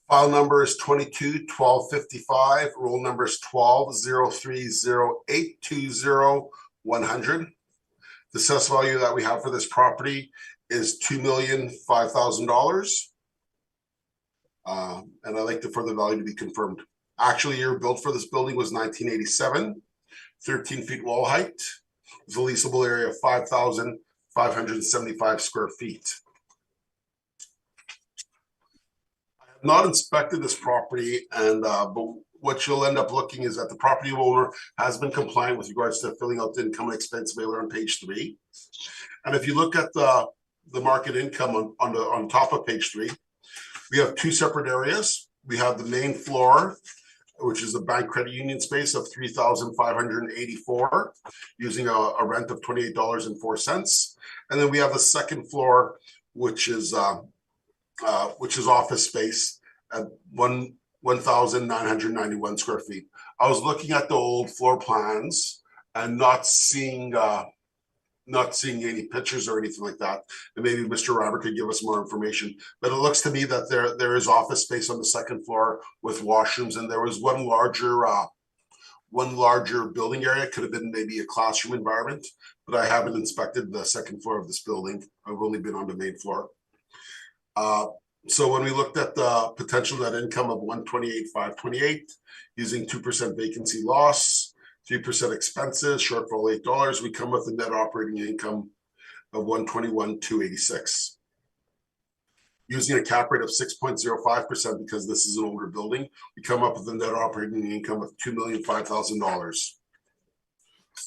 File number is 22-1255. Roll number is 12-030820-100. The assessed value that we have for this property is $2,005,000. And I'd like for the value to be confirmed. Actually, year built for this building was 1987, 13 feet wall height. There's a leasable area of 5,575 square feet. Not inspected this property, and but what you'll end up looking is that the property owner has been compliant with regards to filling out the income and expense mailer on page 3. And if you look at the market income on top of page 3, we have 2 separate areas. We have the main floor, which is the bank credit union space of $3,584, using a rent of $28.04, and then we have the second floor, which is office space at 1,991 square feet. I was looking at the old floor plans and not seeing not seeing any pictures or anything like that. And maybe Mr. Robert could give us more information. But it looks to me that there is office space on the second floor with washrooms, and there was one larger building area. Could have been maybe a classroom environment, but I haven't inspected the second floor of this building. I've only been on the main floor. So when we looked at the potential net income of 128,528, using 2% vacancy loss, 3% expenses, shortfall $8, we come with a net operating income of 121,286. Using a cap rate of 6.05%, because this is an older building, we come up with a net operating income of $2,005,000.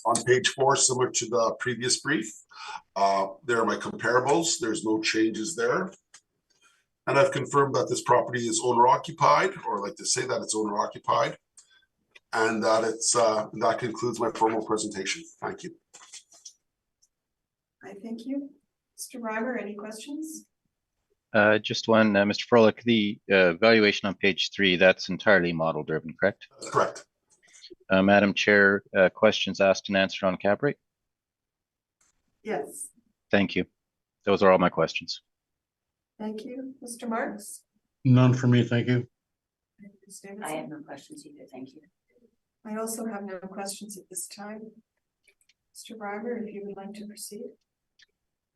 On page 4, similar to the previous brief, there are my comparables. There's no changes there. And I've confirmed that this property is owner occupied, or I like to say that it's owner occupied. And that that concludes my formal presentation. Thank you. I thank you. Mr. Reimer, any questions? Just one, Mr. Froelich, the valuation on page 3, that's entirely model driven, correct? That's correct. Madam Chair, questions asked and answered on cap rate? Yes, Thank you. Those are all my questions. thank you. Mr. Marks? None for me, thank you. Ms. I Davidson? have no questions either, thank you. I also have no questions at this time. Mr. Reimer, if you would like to proceed.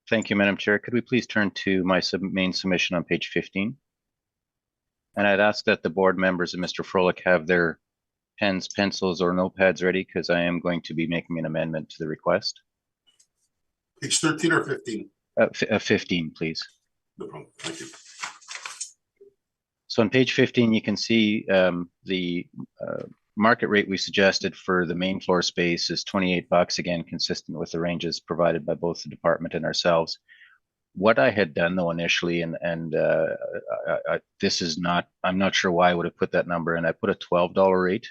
Thank you, Madam Chair. Could we please turn to my main submission on page 15? And I'd ask that the board members and Mr. Froelich have their pens, pencils, or notepads ready, because I am going to be making an amendment to the request. Page 13 or 15? 15, please. No problem. Thank you. So on page 15, you can see the market rate we suggested for the main floor space is $28, again, consistent with the ranges provided by both the department and ourselves. What I had done though initially, this is not, I'm not sure why I would have put that number in. I put a $12 rate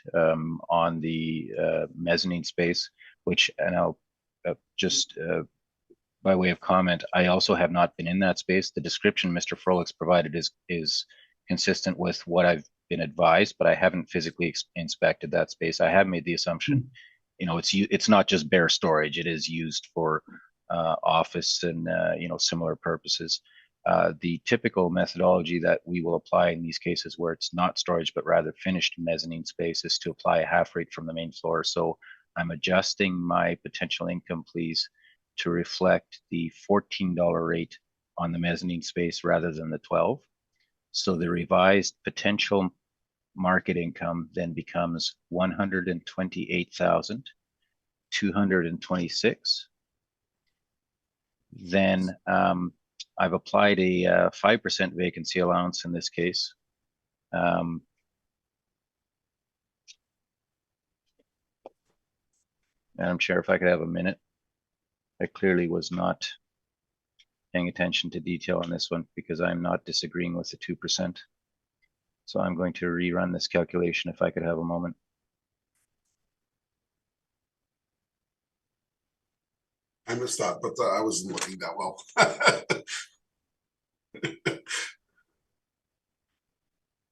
on the mezzanine space, which, and I'll just by way of comment, I also have not been in that space. The description Mr. Froelich's provided is consistent with what I've been advised, but I haven't physically inspected that space. I have made the assumption, you know, it's not just bare storage. It is used for office and you know, similar purposes. The typical methodology that we will apply in these cases where it's not storage but rather finished mezzanine space is to apply a half rate from the main floor. So I'm adjusting my potential income, please, to reflect the $14 rate on the mezzanine space rather than the 12. So the revised potential market income then becomes $128,226. Then I've applied a 5% vacancy allowance in this case. Madam Chair, if I could have a minute. I clearly was not paying attention to detail on this one because I'm not disagreeing with the 2%. So I'm going to rerun this calculation if I could have a moment. I missed that, but I wasn't looking that well.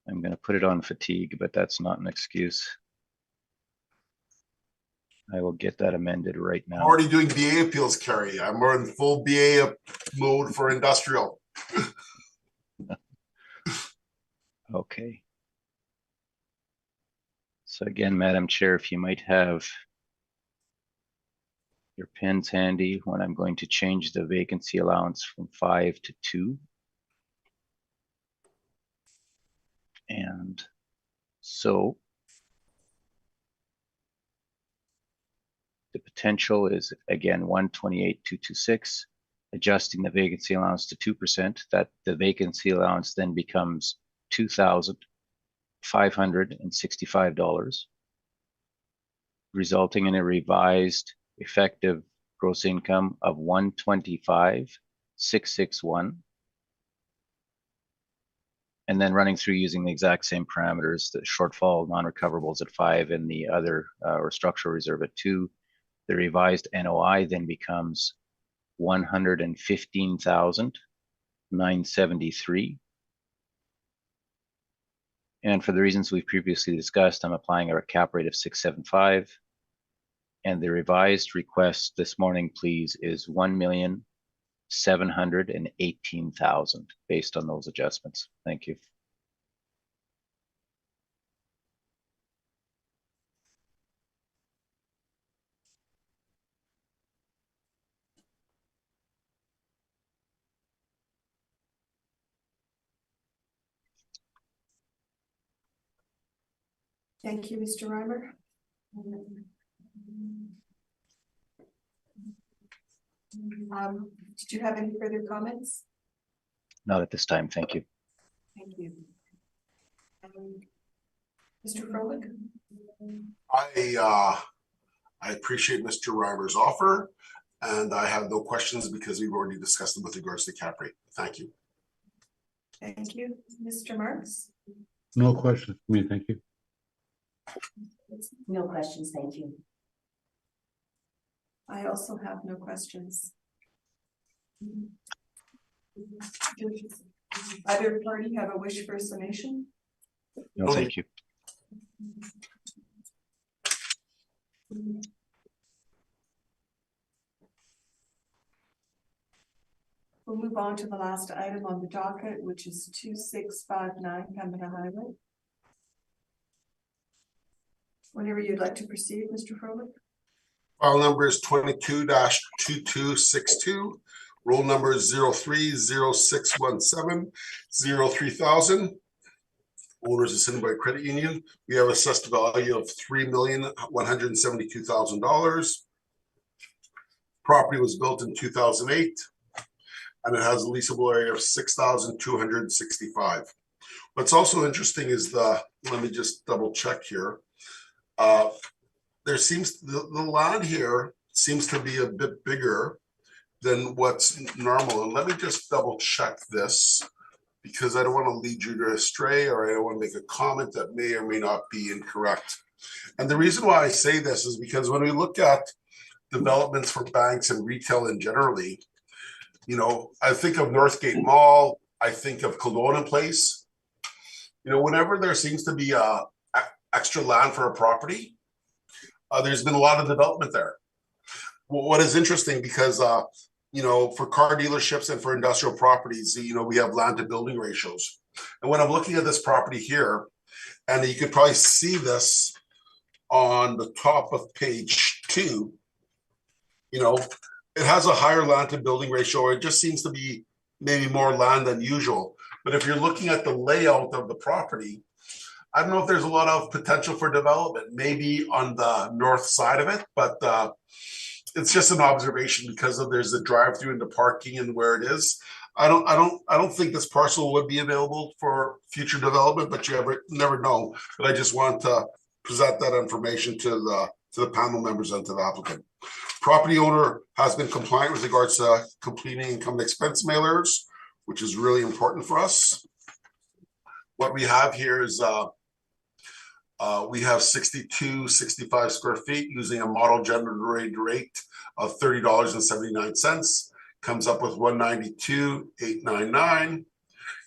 I'm going to put it on fatigue, but that's not an excuse. I will get that amended right now. I'm already doing BA appeals, Kerry. I'm in full BA mode for industrial. Okay. So again, Madam Chair, if you might have your pens handy when I'm going to change the vacancy allowance from 5 to 2. And so the potential is again 128,226, adjusting the vacancy allowance to 2%, that the vacancy allowance then becomes $2,565, resulting in a revised effective gross income of 125,661. And then running through using the exact same parameters, the shortfall non-recoverables at 5 and the other or structural reserve at 2, the revised NOI then becomes 115,973. And for the reasons we've previously discussed, I'm applying a cap rate of 6.75. And the revised request this morning, please, is 1,718,000 based on those adjustments. Thank you. Thank you, Mr. Reimer. Did you have any further comments? Not at this time. Thank you. Thank you. Mr. Froelich? I appreciate Mr. Reimer's offer, and I have no questions because we've already discussed them with regards to cap rate. Thank you. Thank you. Mr. Marks? No questions for me, thank you. No questions, thank you. I also have no questions. Does either party have a wish for a summation? No, thank you. We'll move on to the last item on the docket, which is 2659 Pembina Highway. Whenever you'd like to proceed, Mr. Froelich. File number is 22-2262. Roll number is 030617-03000. Owners is Winnipeg Credit Union. We have assessed value of $3,172,000. Property was built in 2008, and it has a leasable area of 6,265. What's also interesting is let me just double check here. There seems the land here seems to be a bit bigger than what's normal. And let me just double check this, because I don't want to lead you astray, or I don't want to make a comment that may or may not be incorrect. And the reason why I say this is because when we look at developments for banks and retail in generally, you know, I think of Northgate Mall, I think of Kelowna Place. You know, whenever there seems to be extra land for a property, there's been a lot of development there. What is interesting, because you know, for car dealerships and for industrial properties, you know, we have land to building ratios. And when I'm looking at this property here, and you could probably see this on the top of page 2, you know, it has a higher land to building ratio, or it just seems to be maybe more land than usual. But if you're looking at the layout of the property, I don't know if there's a lot of potential for development, maybe on the north side of it, but it's just an observation because there's a drive-through into parking and where it is. I don't think this parcel would be available for future development, but you never know. But I just want to present that information to the panel members and to the applicant. Property owner has been compliant with regards to completing income and expense mailers, which is really important for us. What we have here is we have 65 square feet using a model generated rate of $30.79. Comes up with $192,899.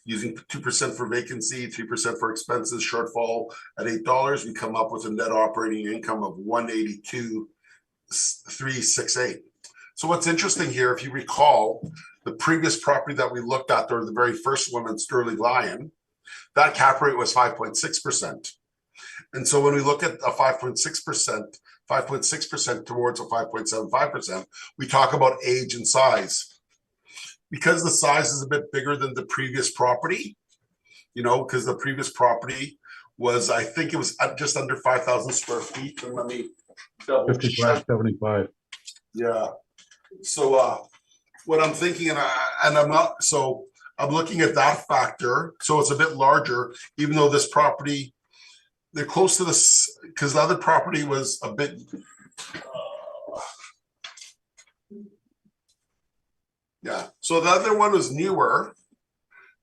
Using 2% for vacancy, 3% for expenses, shortfall at $8, we come up with a net operating income of $182,368. So what's interesting here, if you recall, the previous property that we looked at, or the very first one in Sterling Lion, that cap rate was 5.6%. And so when we look at a 5.6% towards a 5.75%, we talk about age and size. Because the size is a bit bigger than the previous property, you know, because the previous property was, I think it was just under 5,000 square feet. And let me double check. 5575. Yeah. So what I'm thinking, and I'm not, so I'm looking at that factor. So it's a bit larger, even though this property, they're close to this, because the other property was a bit, yeah. So the other one was newer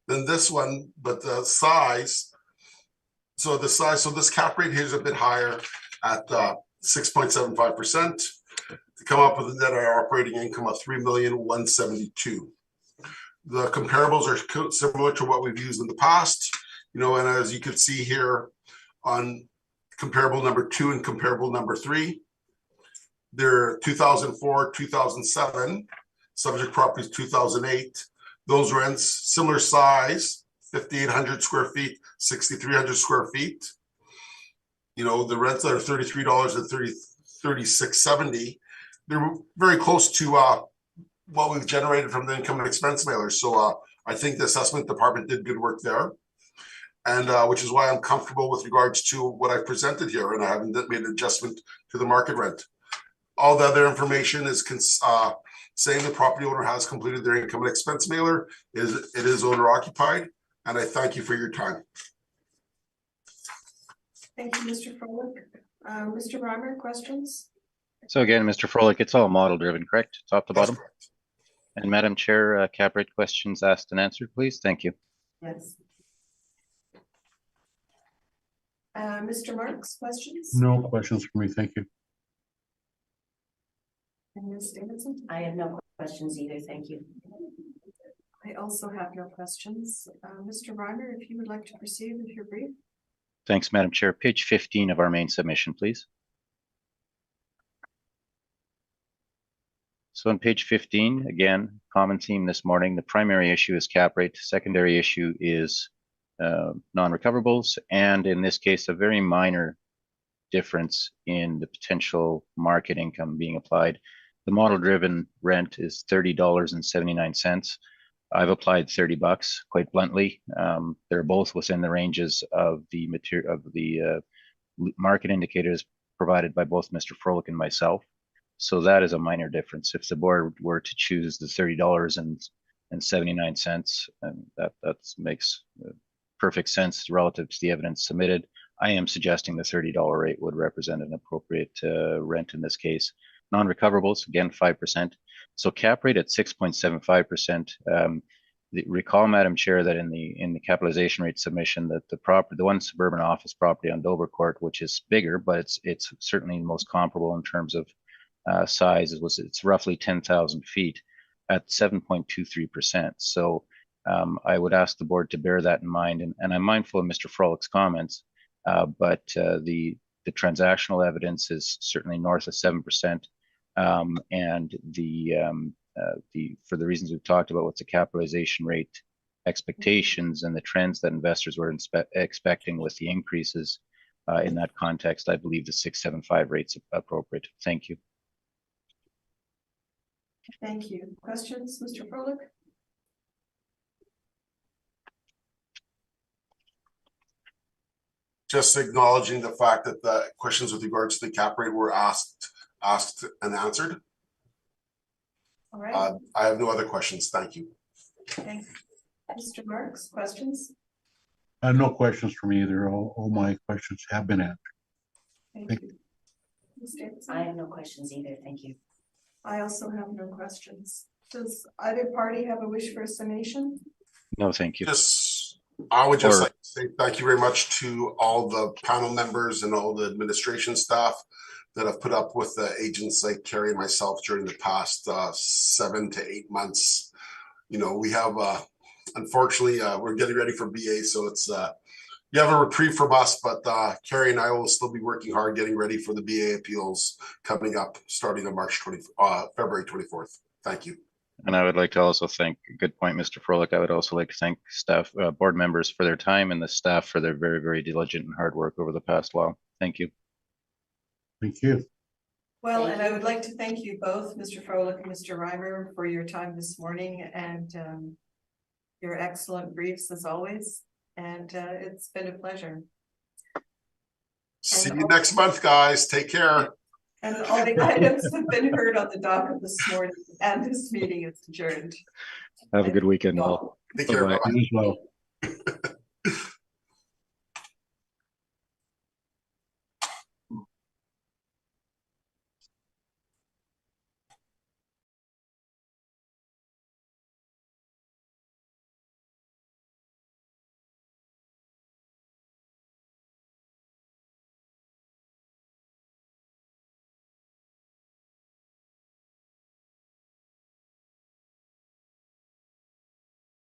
than this one, but the size, so this cap rate here is a bit higher at 6.75% to come up with a net operating income of $3,172,000. The comparables are similar to what we've used in the past, you know, and as you can see here on comparable number 2 and comparable number 3, They're 2004, 2007. Subject properties 2008. Those rents, similar size, 5,800 square feet, 6,300 square feet. You know, the rents are $33 and $36.70. They're very close to what we've generated from the income and expense mailers. So I think the assessment department did good work there. And which is why I'm comfortable with regards to what I presented here, and I haven't made an adjustment to the market rent. All the other information is saying the property owner has completed their income and expense mailer. It is owner occupied, and I thank you for your time. Thank you, Mr. Froelich. Mr. Reimer, questions? So again, Mr. Froelich, it's all model driven, correct? Top to That's bottom? correct. And Madam Chair, cap rate questions asked and answered, please. Thank you. Yes. Mr. Marks, questions? No questions for me, thank you. And Ms. Davidson? I have no questions either, thank you. I also have no questions. Mr. Reimer, if you would like to proceed with your brief. Thanks, Madam Chair. Page 15 of our main submission, please. So on page 15, again, common theme this morning, the primary issue is cap rate. Secondary issue is non-recoverables. And in this case, a very minor difference in the potential market income being applied. The model-driven rent is $30.79. I've applied $30, quite bluntly. They're both within the ranges of the market indicators provided by both Mr. Froelich and myself. So that is a minor difference. If the board were to choose the $30.79, and that makes perfect sense relative to the evidence submitted, I am suggesting the $30 rate would represent an appropriate rent in this case. Non-recoverables, again, 5%. So cap rate at 6.75%. Recall, Madam Chair, that in the capitalization rate submission, that the one suburban office property on Dover Court, which is bigger, but it's certainly the most comparable in terms of size, it's roughly 10,000 feet at 7.23%. So I would ask the board to bear that in mind, and I'm mindful of Mr. Froelich's comments, but the transactional evidence is certainly north of 7%, and for the reasons we've talked about with the capitalization rate expectations and the trends that investors were expecting with the increases in that context, I believe the 675 rate's appropriate. Thank you. Thank you. Questions, Mr. Froelich? Just acknowledging the fact that the questions with regards to the cap rate were asked and answered. All right. I have no other questions. Thank you. Thank you. Mr. Marks, questions? No questions for me either. All my questions have been answered. Thank you. Ms. Davidson? I have no questions either, thank you. I also have no questions. Does either party have a wish for a summation? No, thank you. I would just like to say thank you very much to all the panel members and all the administration staff that have put up with the agents like Carrie and myself during the past 7 to 8 months. You know, we have, unfortunately, we're getting ready for BA, so it's, you have a reprieve from us, but Carrie and I will still be working hard getting ready for the BA appeals coming up starting on February 24th. Thank you. And I would like to also thank, good point, Mr. Froelich. I would also like to thank staff, board members for their time, and the staff for their very, very diligent and hard work over the past while. Thank you. Thank you. Well, and I would like to thank you both, Mr. Froelich and Mr. Reimer, for your time this morning and your excellent briefs as always. And it's been a pleasure. See you next month, guys. Take care. And all the items have been heard on the docket this morning, and this meeting is adjourned. Have a good weekend all. Take care. You as well.